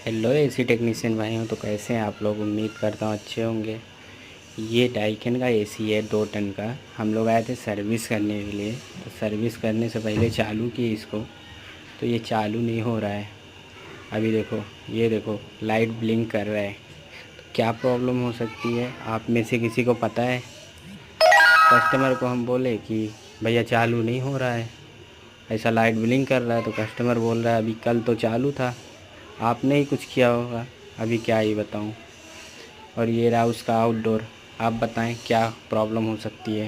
Hello AC technician भाई हो तो कैसे हैं आप लोग। उम्मीद करता हूँ अच्छे होंगे। ये डाइकिन का एसी है 2 टन का। हम लोग आए थे सर्विस करने के लिए, तो सर्विस करने से पहले चालू किए इसको, तो ये चालू नहीं हो रहा है। अभी देखो, ये देखो लाइट ब्लिंक कर रहा है। तो क्या प्रॉब्लम हो सकती है, आप में से किसी को पता है? कस्टमर को हम बोले कि भैया चालू नहीं हो रहा है, ऐसा लाइट ब्लिंक कर रहा है, तो कस्टमर बोल रहा है अभी कल तो चालू था, आपने ही कुछ किया होगा। अभी क्या ही बताऊं। और ये रहा उसका आउटडोर। आप बताएं क्या प्रॉब्लम हो सकती है।